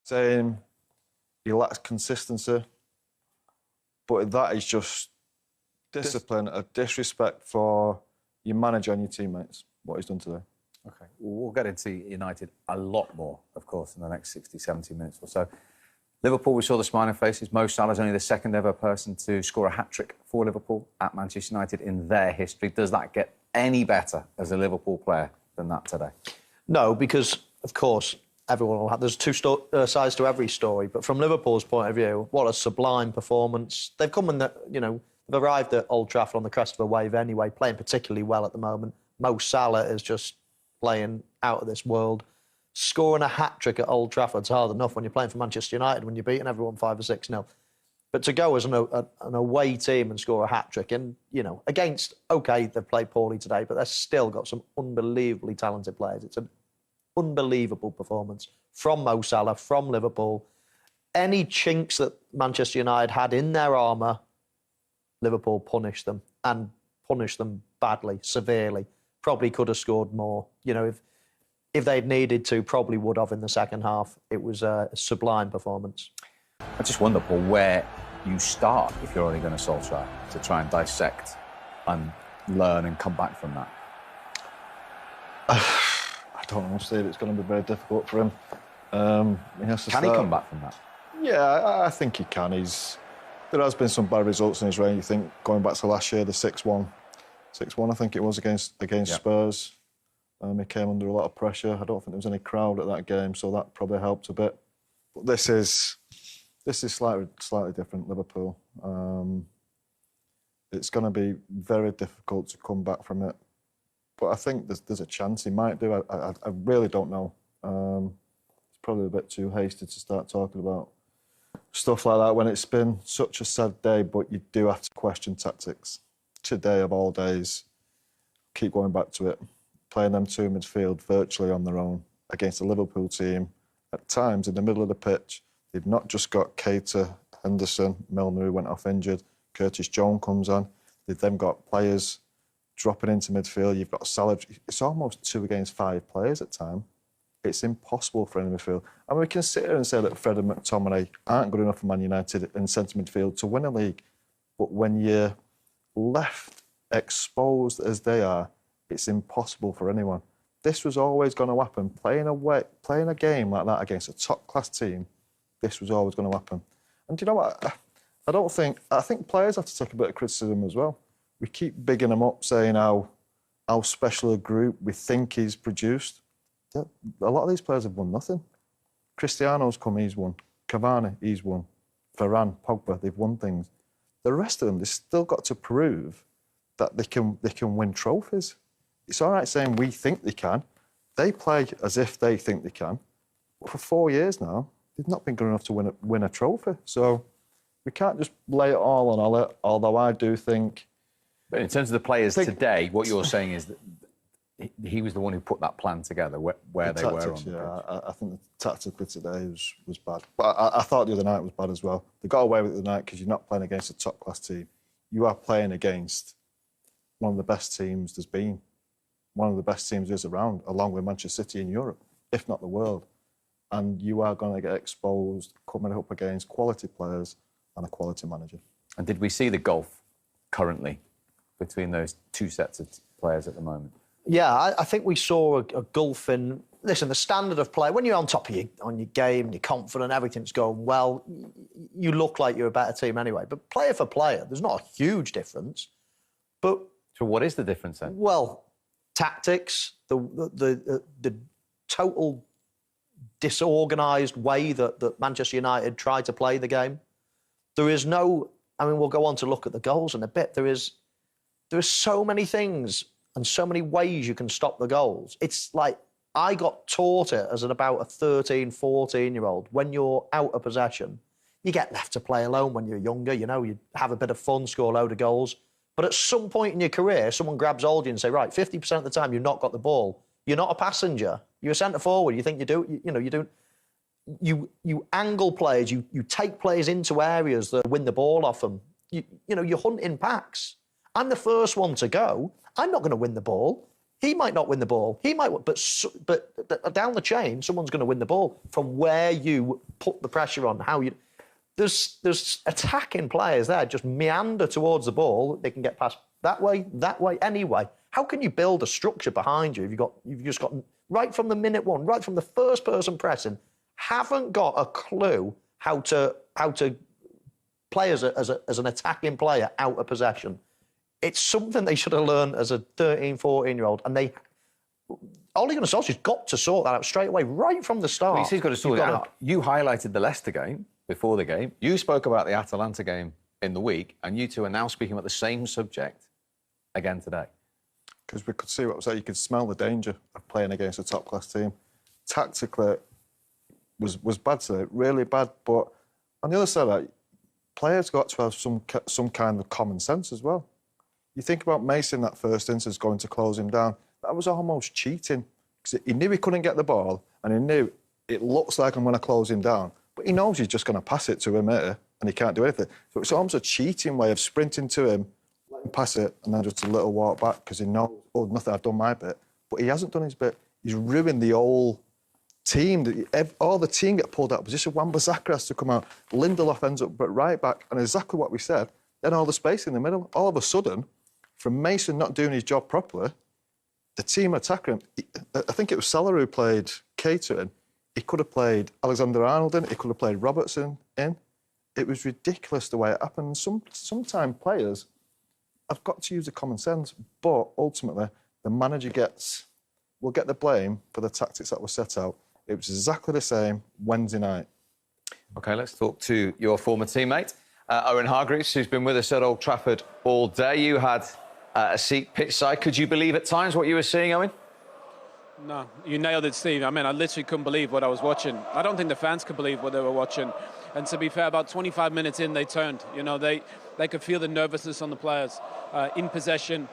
saying he lacks consistency, but that is just discipline, a disrespect for your manager and your teammates, what he's done today. OK, we'll get into United a lot more, of course, in the next 60, 70 minutes or so. Liverpool, we saw the smiling faces. Mo Salah is only the second ever person to score a hat-trick for Liverpool at Manchester United in their history. Does that get any better as a Liverpool player than that today? No, because, of course, everyone will have... There's two sides to every story, but from Liverpool's point of view, what a sublime performance. They've come and, they've arrived at Old Trafford on the crest of a wave anyway, playing particularly well at the moment. Mo Salah is just playing out of this world. Scoring a hat-trick at Old Trafford's hard enough when you're playing for Manchester United, when you're beating everyone 5 or 6-0. But to go as an away team and score a hat-trick, and, against, OK, they've played poorly today, but they've still got some unbelievably talented players. It's an unbelievable performance from Mo Salah, from Liverpool. Any chinks that Manchester United had in their armour, Liverpool punished them, and punished them badly, severely. Probably could have scored more. If they'd needed to, probably would have in the second half. It was a sublime performance. I just wonder, Paul, where you start if you're only going to Solskjaer to try and dissect and learn and come back from that. I don't know, Steve. It's going to be very difficult for him. Can he come back from that? Yeah, I think he can. There has been some bad results in his reign. You think, going back to last year, the 6-1, I think it was against Spurs. He came under a lot of pressure. I don't think there was any crowd at that game, so that probably helped a bit. But this is slightly different, Liverpool. It's going to be very difficult to come back from it. But I think there's a chance he might do. I really don't know. It's probably a bit too hasty to start talking about stuff like that when it's been such a sad day, but you do have to question tactics. Today, of all days, keep going back to it. Playing them two in midfield virtually on their own against a Liverpool team, at times in the middle of the pitch. They've not just got Keita, Henderson, Milner, who went off injured, Curtis Jones comes on. They've then got players dropping into midfield. You've got Salah. It's almost 2 against 5 players at time. It's impossible for any midfield. And we can sit here and say that Fred and McTominay aren't good enough for Man United in centre midfield to win a league. But when you're left exposed as they are, it's impossible for anyone. This was always going to happen. Playing a game like that against a top-class team, this was always going to happen. And do you know what? I think players have to take a bit of criticism as well. We keep bigging them up, saying how special a group we think he's produced. A lot of these players have won nothing. Cristiano's come, he's won. Cavani, he's won. Varane, Pogba, they've won things. The rest of them, they've still got to prove that they can win trophies. It's all right saying we think they can. They play as if they think they can. But for 4 years now, they've not been good enough to win a trophy. So we can't just lay it all on Ollie, although I do think... But in terms of the players today, what you're saying is that he was the one who put that plan together, where they were on the pitch. I think the tactically today was bad. But I thought the other night was bad as well. They got away with it the night because you're not playing against a top-class team. You are playing against one of the best teams there's been. One of the best teams there's around, along with Manchester City in Europe, if not the world. And you are going to get exposed coming up against quality players and a quality manager. And did we see the gulf currently between those two sets of players at the moment? Yeah, I think we saw a gulf in... Listen, the standard of play, when you're on top of your game, you're confident, everything's going well, you look like you're a better team anyway. But player for player, there's not a huge difference. But... So what is the difference then? Well, tactics, the total disorganised way that Manchester United tried to play the game. There is no... I mean, we'll go on to look at the goals in a bit. There is so many things and so many ways you can stop the goals. It's like I got taught it as about a 13, 14-year-old. When you're out of possession, you get left to play alone when you're younger. You have a bit of fun, score a load of goals. But at some point in your career, someone grabs hold of you and say, right, 50% of the time you've not got the ball. You're not a passenger. You're a centre forward. You think you do. You angle players. You take players into areas that win the ball off them. You're hunting packs. I'm the first one to go. I'm not going to win the ball. He might not win the ball. He might, but down the chain, someone's going to win the ball from where you put the pressure on. There's attacking players there, just meander towards the ball. They can get past that way, anyway. How can you build a structure behind you if you've just got right from the minute one, right from the first person pressing, haven't got a clue how to play as an attacking player out of possession? It's something they should have learned as a 13, 14-year-old, and Ole Gunnar Solskjaer's got to sort that out straight away, right from the start. Well, he's got to sort it out. You highlighted the Leicester game before the game. You spoke about the Atalanta game in the week, and you two are now speaking about the same subject again today. Because we could see what was there. You could smell the danger of playing against a top-class team. Tactically, was bad today, really bad. But on the other side of that, players got to have some kind of common sense as well. You think about Mason, that first instance, going to close him down. That was almost cheating. Because he knew he couldn't get the ball, and he knew it looks like I'm going to close him down. But he knows he's just going to pass it to him here, and he can't do anything. So it's almost a cheating way of sprinting to him, let him pass it, and then just a little walk back, because he knows, oh, nothing, I've done my bit. But he hasn't done his bit. He's ruined the whole team. All the team get pulled out of position. Wan-Bissaka has to come out. Lindelof ends up right back. And exactly what we said, then all the space in the middle. All of a sudden, from Mason not doing his job properly, the team attacking him. I think it was Salah who played Keita in. He could have played Alexander-Arnold in. He could have played Robertson in. It was ridiculous the way it happened. Sometimes players have got to use the common sense, but ultimately the manager will get the blame for the tactics that were set out. It was exactly the same Wednesday night. OK, let's talk to your former teammate, Owen Hargreaves, who's been with us at Old Trafford all day. You had a seat pitch side. Could you believe at times what you were seeing, Owen? No, you nailed it, Steve. I mean, I literally couldn't believe what I was watching. I don't think the fans could believe what they were watching. And to be fair, about 25 minutes in, they turned. You know, they could feel the nervousness on the players. In possession,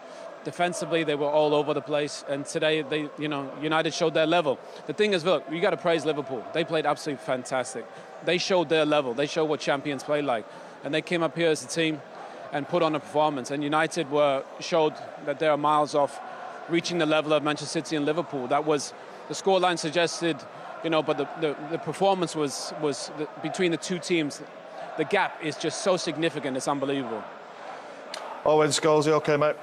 defensively, they were all over the place. And today, United showed their level. The thing is, look, you got to praise Liverpool. They played absolutely fantastic. They showed their level. They showed what champions play like. And they came up here as a team and put on a performance. And United showed that they are miles off reaching the level of Manchester City and Liverpool. That was the scoreline suggested, but the performance was between the two teams. The gap is just so significant. It's unbelievable. Owen, Scholes, you OK, mate?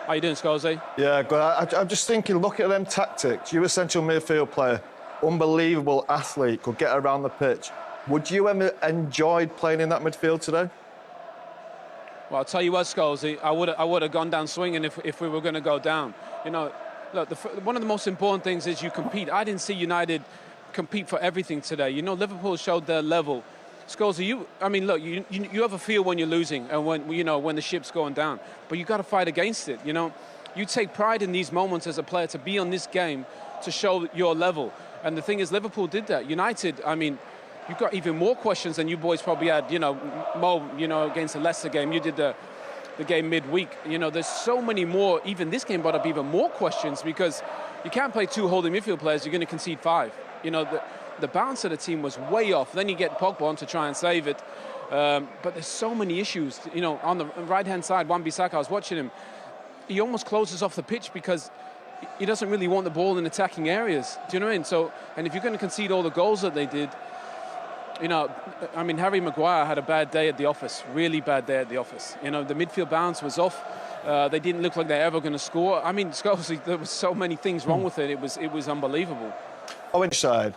How you doing, Scholes? Yeah, good. I'm just thinking, look at them tactics. You're a central midfield player, unbelievable athlete, could get around the pitch. Would you ever enjoyed playing in that midfield today? Well, I'll tell you what, Scholes, I would have gone down swinging if we were going to go down. Look, one of the most important things is you compete. I didn't see United compete for everything today. Liverpool showed their level. Scholes, you have a feel when you're losing and when the ship's going down, but you got to fight against it. You take pride in these moments as a player to be on this game to show your level. And the thing is, Liverpool did that. United, you've got even more questions than you boys probably had, Mo, against the Leicester game. You did the game midweek. There's so many more. Even this game brought up even more questions because you can't play two holding midfield players. You're going to concede 5. The balance of the team was way off. Then you get Pogba on to try and save it. But there's so many issues. On the right-hand side, Wan-Bissaka, I was watching him. He almost closes off the pitch because he doesn't really want the ball in attacking areas. Do you know what I mean? So, and if you're going to concede all the goals that they did, Harry Maguire had a bad day at the office, really bad day at the office. The midfield balance was off. They didn't look like they're ever going to score. Scholes, there was so many things wrong with it. It was unbelievable. Oh, inside.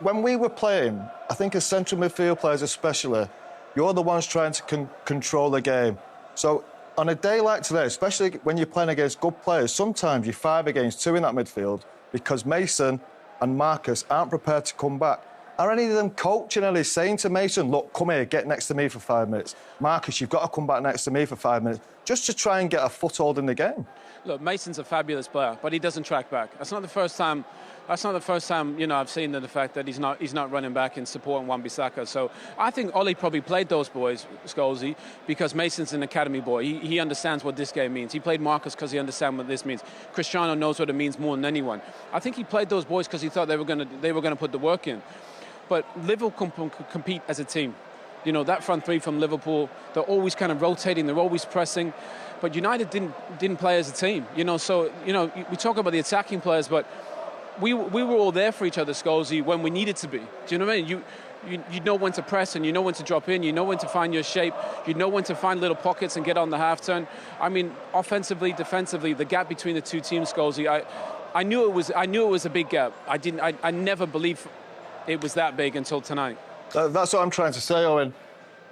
When we were playing, I think as central midfield players especially, you're the ones trying to control the game. So on a day like today, especially when you're playing against good players, sometimes you're 5 against 2 in that midfield because Mason and Marcus aren't prepared to come back. Are any of them coaching and saying to Mason, look, come here, get next to me for 5 minutes. Marcus, you've got to come back next to me for 5 minutes, just to try and get a foothold in the game? Look, Mason's a fabulous player, but he doesn't track back. That's not the first time, I've seen the fact that he's not running back in support of Wan-Bissaka. So I think Ole probably played those boys, Scholesy, because Mason's an academy boy. He understands what this game means. He played Marcus because he understands what this means. Cristiano knows what it means more than anyone. I think he played those boys because he thought they were going to put the work in. But Liverpool compete as a team. That front three from Liverpool, they're always kind of rotating, they're always pressing. But United didn't play as a team. So we talk about the attacking players, but we were all there for each other, Scholesy, when we needed to be. Do you know what I mean? you know when to press and you know when to drop in, you know when to find your shape, you know when to find little pockets and get on the half turn. I mean, offensively, defensively, the gap between the two teams, Scholes, I knew it was a big gap. I never believed it was that big until tonight. That's what I'm trying to say, Owen,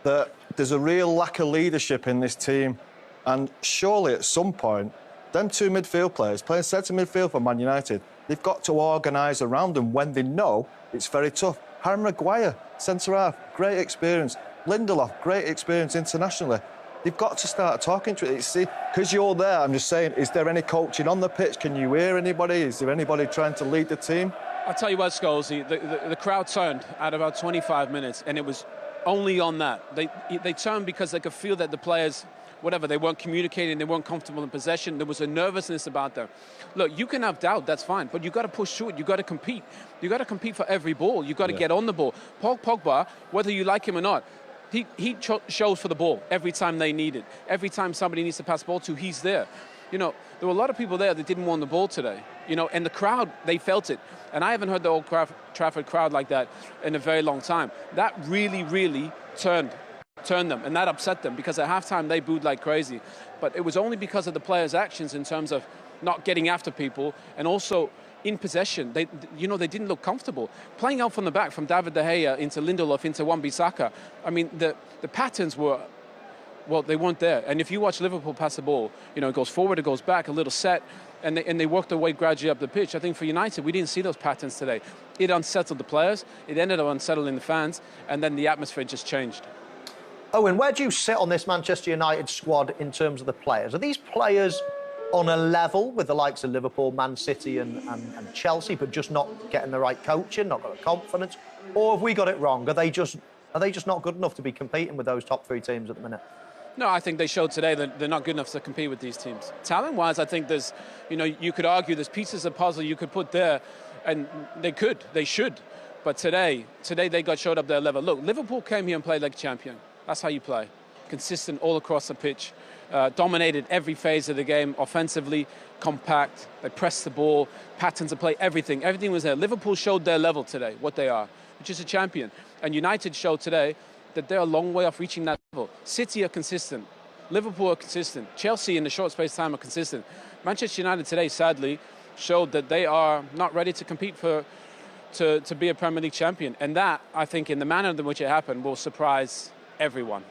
that there's a real lack of leadership in this team. And surely at some point, them two midfield players playing centre midfield for Man United, they've got to organise around them when they know it's very tough. Harry Maguire, centre-half, great experience. Lindelof, great experience internationally. They've got to start talking to it. Because you're there, I'm just saying, is there any coaching on the pitch? Can you hear anybody? Is there anybody trying to lead the team? I'll tell you what, Scholes, the crowd turned at about 25 minutes, and it was only on that. They turned because they could feel that the players, whatever, they weren't communicating, they weren't comfortable in possession, there was a nervousness about them. Look, you can have doubt, that's fine, but you've got to push through it, you've got to compete. You've got to compete for every ball, you've got to get on the ball. Paul Pogba, whether you like him or not, he shows for the ball every time they need it. Every time somebody needs to pass the ball to, he's there. You know, there were a lot of people there that didn't want the ball today, you know, and the crowd, they felt it. And I haven't heard the Old Trafford crowd like that in a very long time. That really, really turned them, and that upset them, because at halftime they booed like crazy. But it was only because of the players' actions in terms of not getting after people, and also in possession. They didn't look comfortable. Playing out from the back, from David De Gea into Lindelof into Wan-Bissaka, I mean, the patterns were, well, they weren't there. And if you watch Liverpool pass the ball, you know, it goes forward, it goes back, a little set, and they work their way gradually up the pitch. I think for United, we didn't see those patterns today. It unsettled the players, it ended up unsettling the fans, and then the atmosphere just changed. Owen, where do you sit on this Manchester United squad in terms of the players? Are these players on a level with the likes of Liverpool, Man City and Chelsea, but just not getting the right coaching, not got the confidence? Or have we got it wrong? Are they just not good enough to be competing with those top three teams at the minute? No, I think they showed today that they're not good enough to compete with these teams. Talent-wise, I think there's, you know, you could argue there's pieces of puzzle you could put there, and they should. But today they got showed up their level. Look, Liverpool came here and played like a champion. That's how you play. Consistent all across the pitch. Dominated every phase of the game, offensively, compact. They pressed the ball, patterns of play, everything. Everything was there. Liverpool showed their level today, what they are, which is a champion. And United showed today that they're a long way off reaching that level. City are consistent. Liverpool are consistent. Chelsea, in the short space of time, are consistent. Manchester United today, sadly, showed that they are not ready to compete to be a Premier League champion. And that, I think, in the manner in which it happened, will surprise everyone.